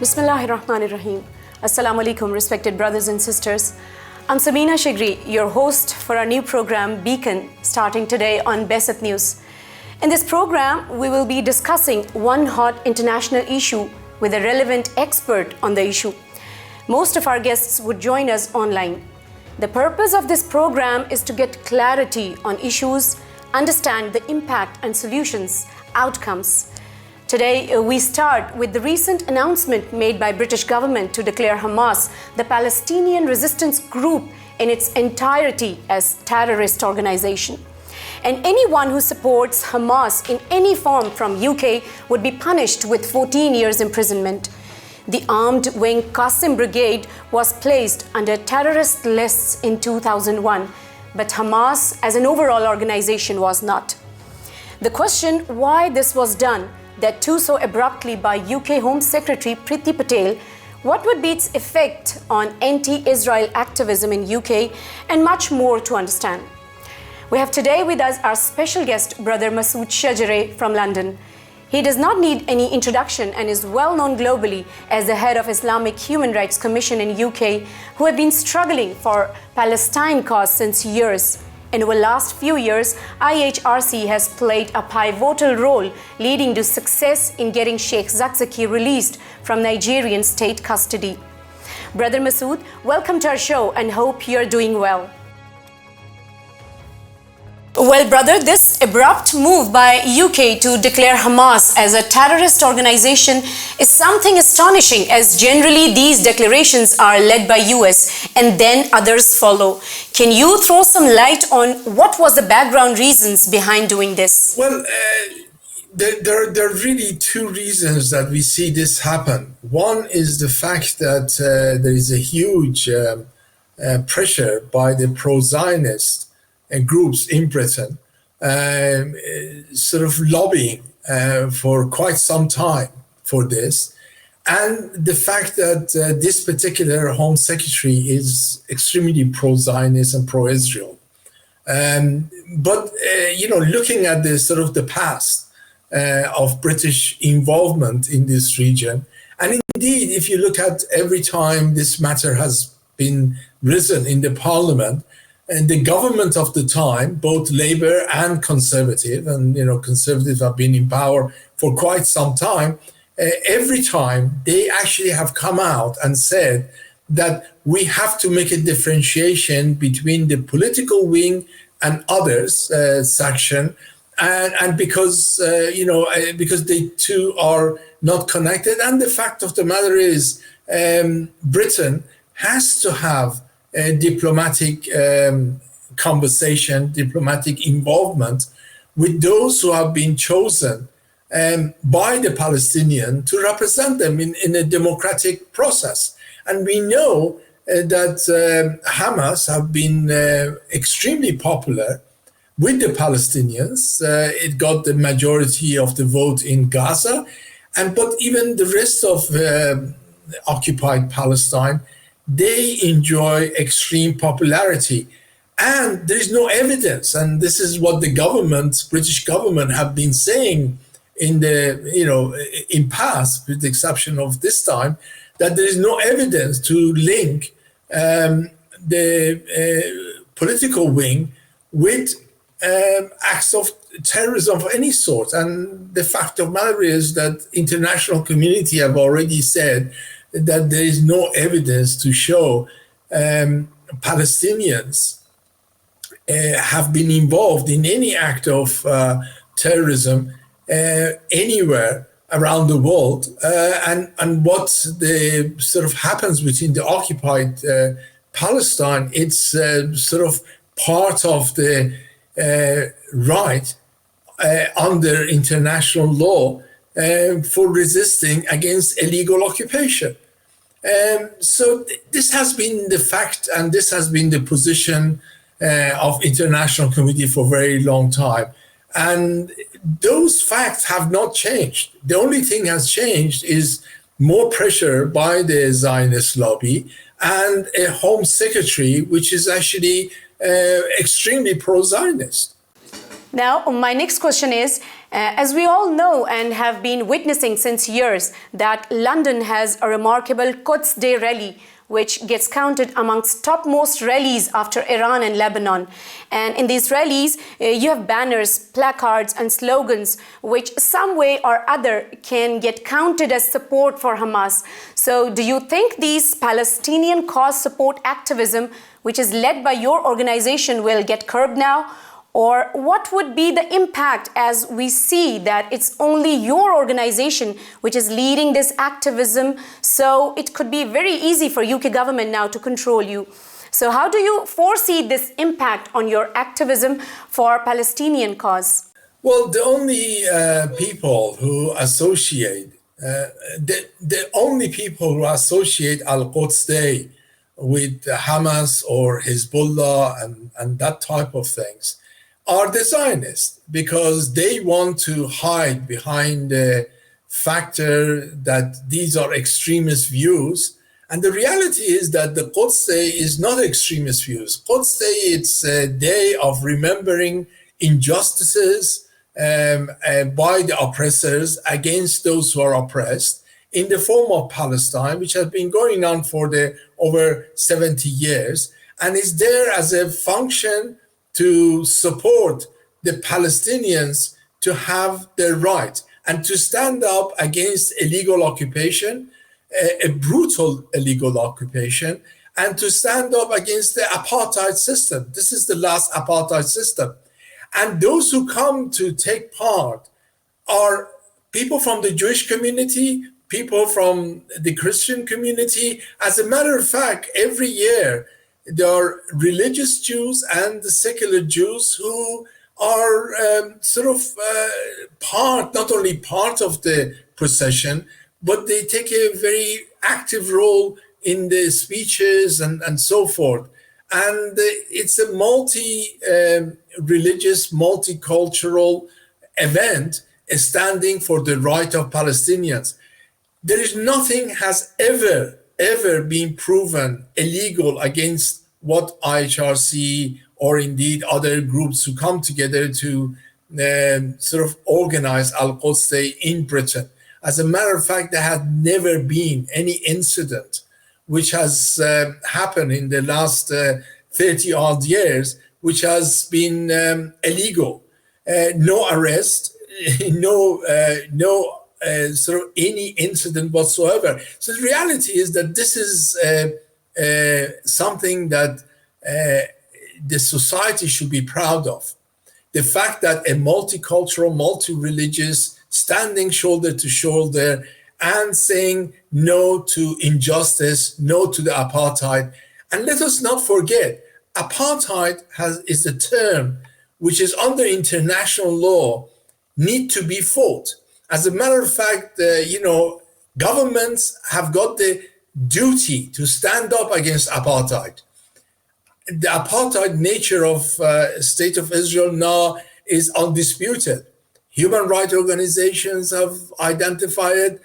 Bismillahirrahmanirrahim. Assalamu alaikum, respected brothers and sisters. I'm Samina Shigri, your host for our new program, Beacon, starting today on Bethat News. In this program, we will be discussing one hot international issue with a relevant expert on the issue. Most of our guests would join us online. The purpose of this program is to get clarity on issues, understand the impact and solutions, outcomes. Today, we start with the recent announcement made by British government to declare Hamas, the Palestinian resistance group, in its entirety as terrorist organization. And anyone who supports Hamas in any form from UK would be punished with 14 years imprisonment. The armed wing Qasim Brigade was placed under terrorist lists in 2001, but Hamas as an overall organization was not. The question why this was done, that too so abruptly by UK Home Secretary Priti Patels, what would be its effect on anti-Israel activism in UK, and much more to understand. We have today with us our special guest, Brother Masood Shadrajeh from London. He does not need any introduction and is well known globally as the head of Islamic Human Rights Commission in UK, who have been struggling for Palestine cause since years. In the last few years, IHRC has played a pivotal role, leading to success in getting Sheikh Zakzaki released from Nigerian state custody. Brother Masood, welcome to our show and hope you're doing well. Well, brother, this abrupt move by UK to declare Hamas as a terrorist organization is something astonishing, as generally these declarations are led by US and then others follow. Can you throw some light on what was the background reasons behind doing this? Well, there are really two reasons that we see this happen. One is the fact that there is a huge pressure by the pro-Zionist groups in Britain, sort of lobbying for quite some time for this. And the fact that this particular Home Secretary is extremely pro-Zionist and pro-Israel. But looking at the sort of the past of British involvement in this region, and indeed, if you look at every time this matter has been risen in the Parliament, and the government of the time, both Labour and Conservative, and Conservatives have been in power for quite some time, every time they actually have come out and said that we have to make a differentiation between the political wing and others section, and because because they two are not connected. And the fact of the matter is, Britain has to have a diplomatic conversation, diplomatic involvement with those who have been chosen by the Palestinians to represent them in a democratic process. And we know that Hamas have been extremely popular with the Palestinians. It got the majority of the vote in Gaza, but even the rest of occupied Palestine, they enjoy extreme popularity. And there is no evidence, and this is what the British government have been saying in past, with the exception of this time, that there is no evidence to link the political wing with acts of terrorism of any sort. And the fact of the matter is that international community have already said that there is no evidence to show Palestinians have been involved in any act of terrorism anywhere around the world. And what the sort of happens within the occupied Palestine, it's sort of part of the right under international law for resisting against illegal occupation. So this has been the fact, and this has been the position of international community for a very long time. And those facts have not changed. The only thing has changed is more pressure by the Zionist lobby and a Home Secretary, which is actually extremely pro-Zionist. Now, my next question is, as we all know and have been witnessing since years, that London has a remarkable Quds Day rally, which gets counted amongst topmost rallies after Iran and Lebanon. And in these rallies, you have banners, placards, and slogans, which some way or other can get counted as support for Hamas. So do you think these Palestinian cause support activism, which is led by your organization, will get curbed now? Or what would be the impact as we see that it's only your organization which is leading this activism? So it could be very easy for UK government now to control you. So how do you foresee this impact on your activism for Palestinian cause? Well, the only people who associate, the only people who associate Al-Quds Day with Hamas or Hezbollah and that type of things are the Zionists, because they want to hide behind the factor that these are extremist views. And the reality is that the Quds Day is not extremist views. Quds Day, it's a day of remembering injustices by the oppressors against those who are oppressed in the form of Palestine, which has been going on for over 70 years, and is there as a function to support the Palestinians to have their rights and to stand up against illegal occupation, a brutal illegal occupation, and to stand up against the apartheid system. This is the last apartheid system. And those who come to take part are people from the Jewish community, people from the Christian community. As a matter of fact, every year, there are religious Jews and the secular Jews who are not only part of the procession, but they take a very active role in the speeches and so forth. And it's a multi-religious, multicultural event standing for the right of Palestinians. There is nothing has ever been proven illegal against what IHRC or indeed other groups who come together to organize Al-Quds Day in Britain. As a matter of fact, there had never been any incident which has happened in the last 30 odd years, which has been illegal. No arrest, no any incident whatsoever. So the reality is that this is something that the society should be proud of. The fact that a multicultural, multi-religious, standing shoulder to shoulder and saying no to injustice, no to the apartheid. And let us not forget, apartheid is a term which is under international law, need to be fought. As a matter of fact, governments have got the duty to stand up against apartheid. The apartheid nature of State of Israel now is undisputed. Human rights organizations have identified it,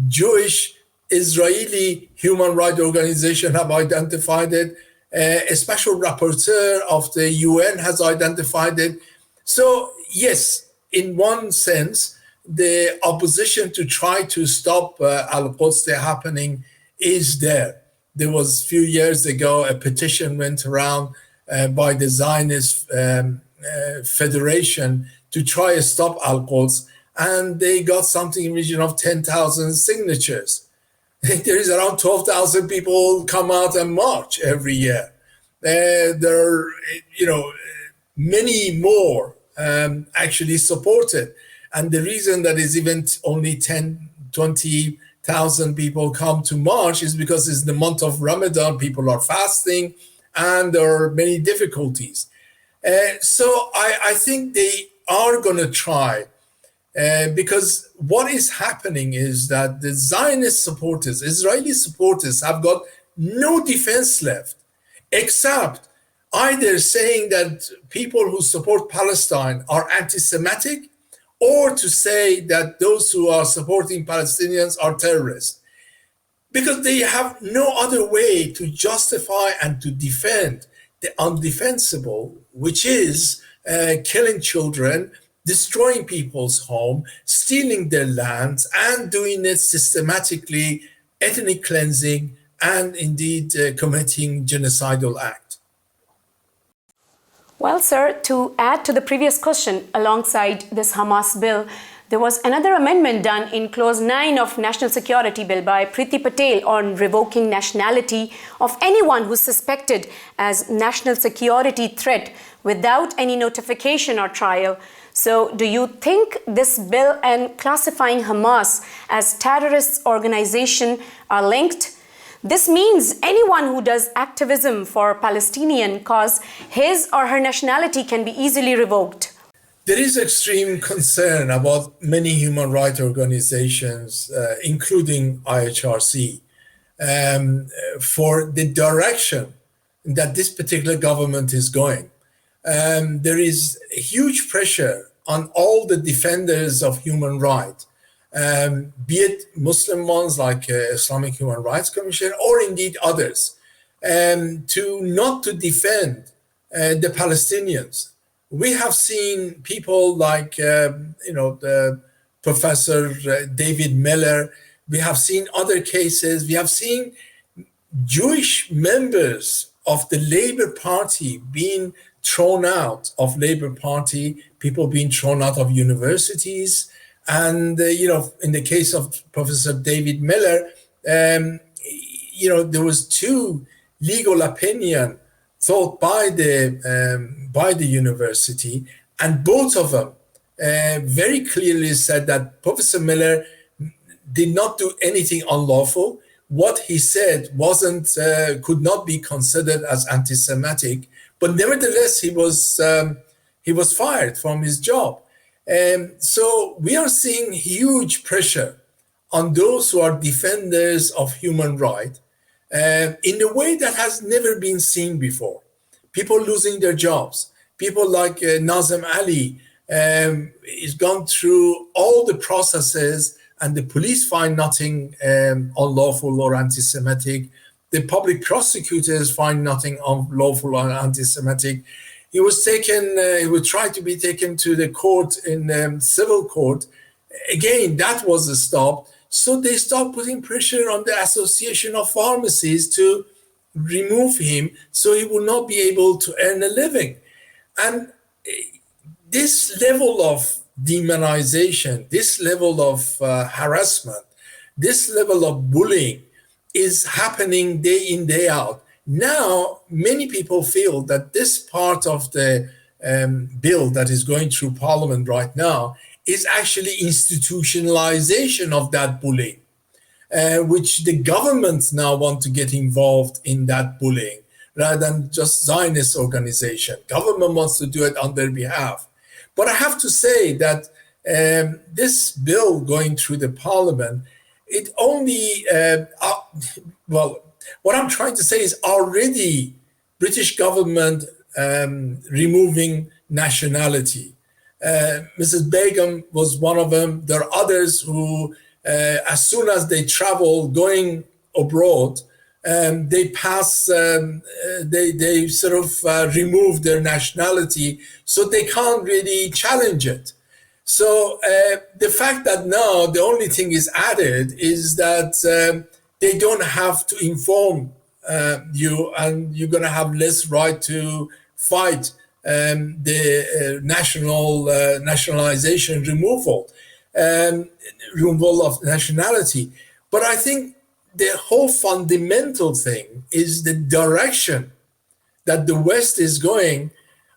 Jewish Israeli human rights organization have identified it. A special rapporteur of the UN has identified it. So yes, in one sense, the opposition to try to stop Al-Quds Day happening is there. There was a few years ago, a petition went around by the Zionist Federation to try to stop Al-Quds, and they got something in the region of 10,000 signatures. There is around 12,000 people come out and march every year. There are, many more actually support it. And the reason that is even only 10, 20,000 people come to march is because it's the month of Ramadan, people are fasting, and there are many difficulties. So I think they are going to try, because what is happening is that the Zionist supporters, Israeli supporters, have got no defense left, except either saying that people who support Palestine are anti-Semitic, or to say that those who are supporting Palestinians are terrorists, because they have no other way to justify and to defend the undefensible, which is killing children, destroying people's home, stealing their lands, and doing it systematically, ethnic cleansing, and indeed committing genocidal act. Well, sir, to add to the previous question, alongside this Hamas bill, there was another amendment done in Clause 9 of National Security Bill by Priti Patels on revoking nationality of anyone who's suspected as national security threat without any notification or trial. So do you think this bill and classifying Hamas as terrorist organization are linked? This means anyone who does activism for Palestinian cause, his or her nationality can be easily revoked. There is extreme concern about many human rights organizations, including IHRC, for the direction that this particular government is going. There is huge pressure on all the defenders of human rights, be it Muslim ones like Islamic Human Rights Commission or indeed others, to defend the Palestinians. We have seen people like, the Professor David Miller. We have seen other cases. We have seen Jewish members of the Labour Party being thrown out of Labour Party, people being thrown out of universities. And, in the case of Professor David Miller, there was two legal opinion thought by the university, and both of them very clearly said that Professor Miller did not do anything unlawful. What he said could not be considered as anti-Semitic, but nevertheless he was fired from his job. So we are seeing huge pressure on those who are defenders of human rights in a way that has never been seen before. People losing their jobs. People like Nazem Ali is gone through all the processes, and the police find nothing unlawful or anti-Semitic. The public prosecutors find nothing unlawful or anti-Semitic. He was taken. He would try to be taken to the court in civil court. Again, that was stopped. So they start putting pressure on the Association of Pharmacies to remove him so he will not be able to earn a living. And this level of demonization, this level of harassment, this level of bullying is happening day in, day out. Now, many people feel that this part of the bill that is going through Parliament right now is actually institutionalization of that bullying, which the governments now want to get involved in that bullying rather than just Zionist organization. Government wants to do it on their behalf. But I have to say that this bill going through the Parliament, it only, what I'm trying to say is already British government removing nationality. Mrs. Begum was one of them. There are others who, as soon as they travel going abroad, they sort of remove their nationality, so they can't really challenge it. So the fact that now the only thing is added is that they don't have to inform you, and you're going to have less right to fight the nationalization removal of nationality. But I think the whole fundamental thing is the direction that the West is going,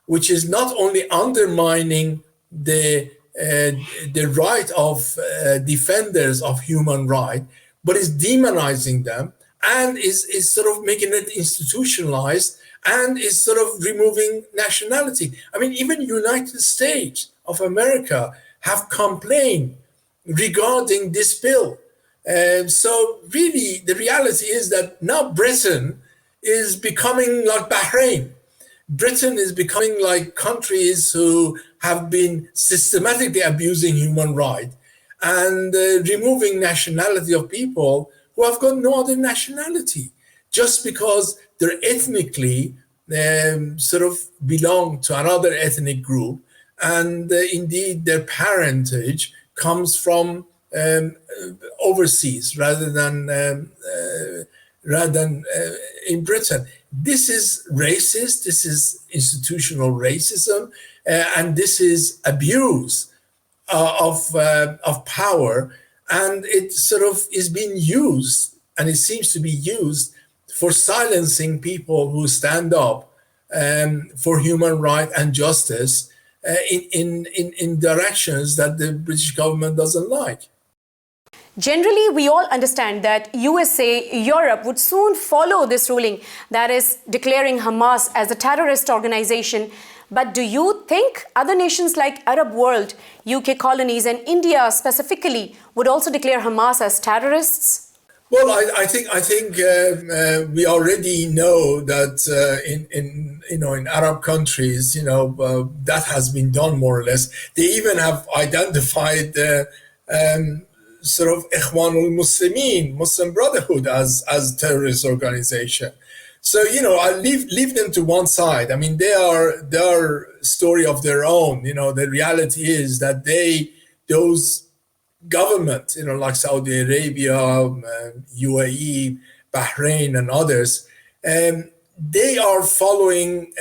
which is not only undermining the right of defenders of human rights, but is demonizing them and is sort of making it institutionalized and is sort of removing nationality. I mean, even United States of America have complained regarding this bill. So really, the reality is that now Britain is becoming like Bahrain. Britain is becoming like countries who have been systematically abusing human rights and removing nationality of people who have got no other nationality just because they're ethnically sort of belong to another ethnic group, and indeed their parentage comes from overseas rather than in Britain. This is racist. This is institutional racism, and this is abuse of power, and it sort of is being used, and it seems to be used for silencing people who stand up for human right and justice in directions that the British government doesn't like. Generally, we all understand that USA, Europe would soon follow this ruling, that is declaring Hamas as a terrorist organization. But do you think other nations like Arab world, UK colonies and India specifically would also declare Hamas as terrorists? Well, I think we already know that in Arab countries, that has been done more or less. They even have identified sort of Ikhwanul Muslimin, Muslim Brotherhood, as terrorist organization. So I leave them to one side. I mean, they are story of their own. The reality is that those government, like Saudi Arabia, UAE, Bahrain, and others, they are following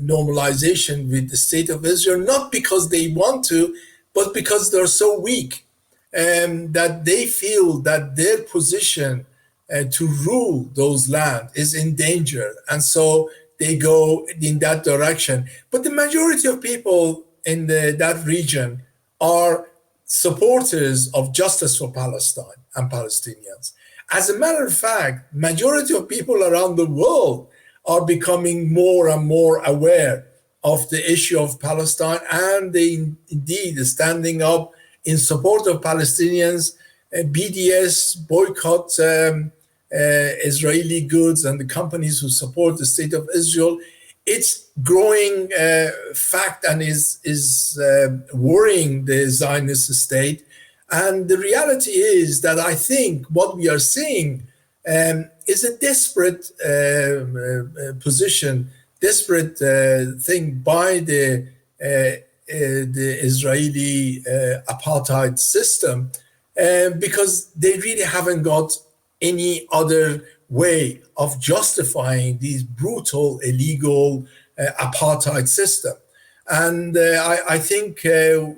normalization with the state of Israel, not because they want to, but because they're so weak that they feel that their position to rule those lands is in danger. And so they go in that direction. But the majority of people in that region are supporters of justice for Palestine and Palestinians. As a matter of fact, majority of people around the world are becoming more and more aware of the issue of Palestine, and they indeed standing up in support of Palestinians. BDS boycott Israeli goods and the companies who support the state of Israel. It's growing fact and is worrying the Zionist state. And the reality is that I think what we are seeing is a desperate position, desperate thing by the Israeli apartheid system, because they really haven't got any other way of justifying these brutal, illegal apartheid system. And I think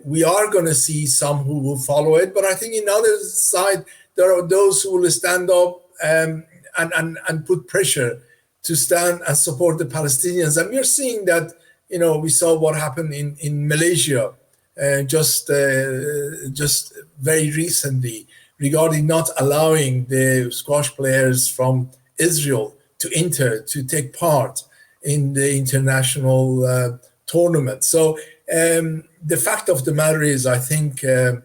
we are going to see some who will follow it, but I think in the other side, there are those who will stand up and put pressure to stand and support the Palestinians. And we're seeing that, we saw what happened in Malaysia just very recently regarding not allowing the squash players from Israel to take part in the international tournament. So the fact of the matter is, I think there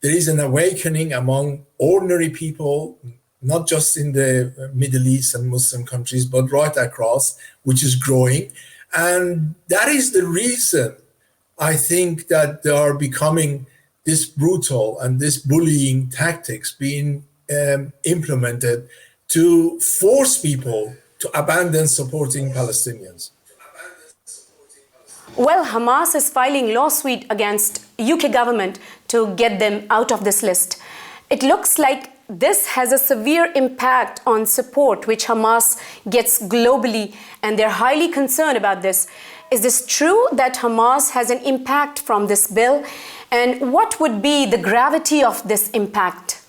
is an awakening among ordinary people, not just in the Middle East and Muslim countries, but right across, which is growing. And that is the reason I think that they are becoming this brutal and this bullying tactics being implemented to force people to abandon supporting Palestinians. Well, Hamas is filing lawsuit against UK government to get them out of this list. It looks like this has a severe impact on support which Hamas gets globally, and they're highly concerned about this. Is this true that Hamas has an impact from this bill? And what would be the gravity of this impact?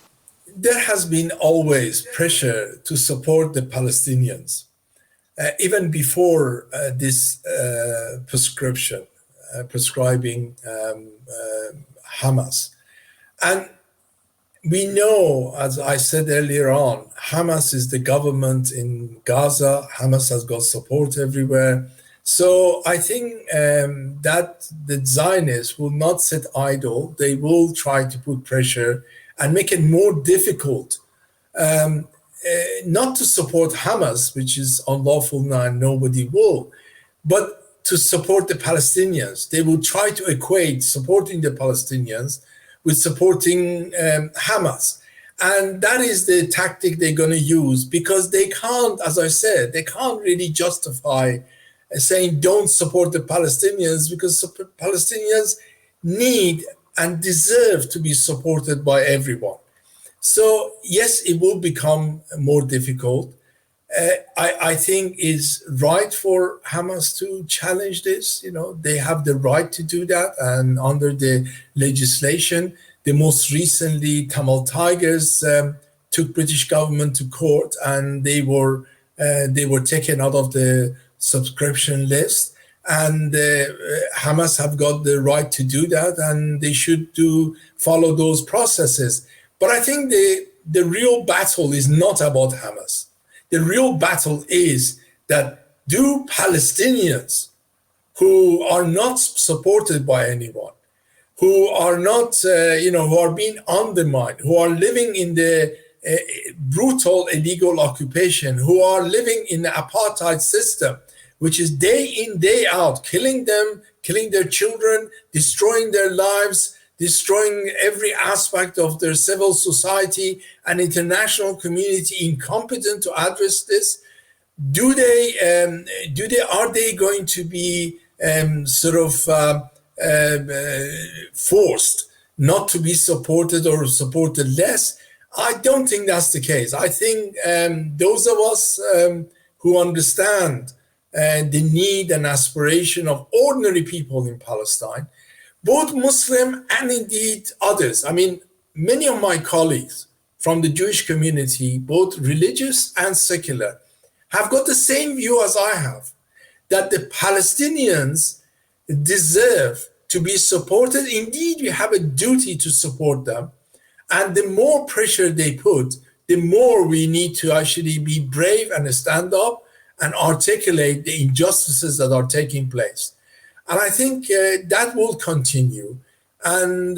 There has been always pressure to support the Palestinians, even before this prescribing Hamas. And we know, as I said earlier on, Hamas is the government in Gaza. Hamas has got support everywhere. So I think that the Zionists will not sit idle. They will try to put pressure and make it more difficult not to support Hamas, which is unlawful now and nobody will, but to support the Palestinians. They will try to equate supporting the Palestinians with supporting Hamas. And that is the tactic they're going to use, because they can't, as I said, they can't really justify saying don't support the Palestinians, because Palestinians need and deserve to be supported by everyone. So yes, it will become more difficult. I think it's right for Hamas to challenge this. They have the right to do that, and under the legislation, the most recently Tamil Tigers took British government to court, and they were taken out of the subscription list. And Hamas have got the right to do that, and they should follow those processes. But I think the real battle is not about Hamas. The real battle is that do Palestinians who are not supported by anyone, who are not, who are being undermined, who are living in the brutal illegal occupation, who are living in the apartheid system, which is day in, day out, killing them, killing their children, destroying their lives, destroying every aspect of their civil society, and international community incompetent to address this. Are they going to be forced not to be supported or supported less? I don't think that's the case. I think those of us who understand the need and aspiration of ordinary people in Palestine, both Muslim and indeed others. I mean, many of my colleagues from the Jewish community, both religious and secular, have got the same view as I have, that the Palestinians deserve to be supported. Indeed, we have a duty to support them. And the more pressure they put, the more we need to actually be brave and stand up and articulate the injustices that are taking place. And I think that will continue. And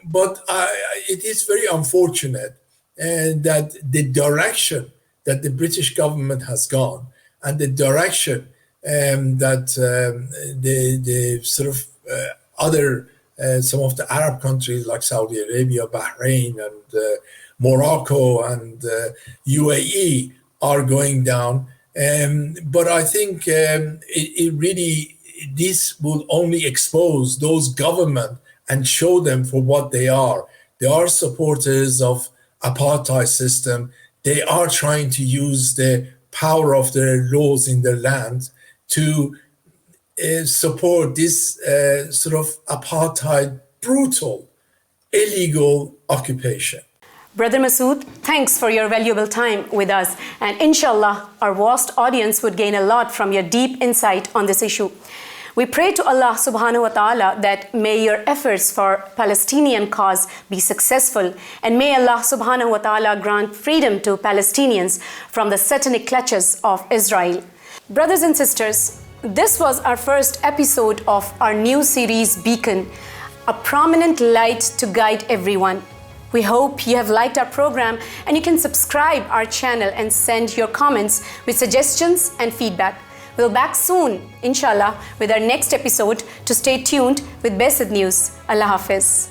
but it is very unfortunate that the direction that the British government has gone, and the direction that the sort of other some of the Arab countries like Saudi Arabia, Bahrain, and Morocco and UAE are going down. But I think it really, this will only expose those governments and show them for what they are. They are supporters of apartheid system. They are trying to use the power of their laws in their land to support this sort of apartheid, brutal, illegal occupation. Brother Masood, thanks for your valuable time with us. And inshallah, our vast audience would gain a lot from your deep insight on this issue. We pray to Allah subhanahu wa ta'ala that may your efforts for Palestinian cause be successful, and may Allah subhanahu wa ta'ala grant freedom to Palestinians from the satanic clutches of Israel. Brothers and sisters, this was our first episode of our new series Beacon, a prominent light to guide everyone. We hope you have liked our program, and you can subscribe our channel and send your comments with suggestions and feedback. We'll be back soon, inshallah, with our next episode. To stay tuned with Bethat News. Allah Hafiz.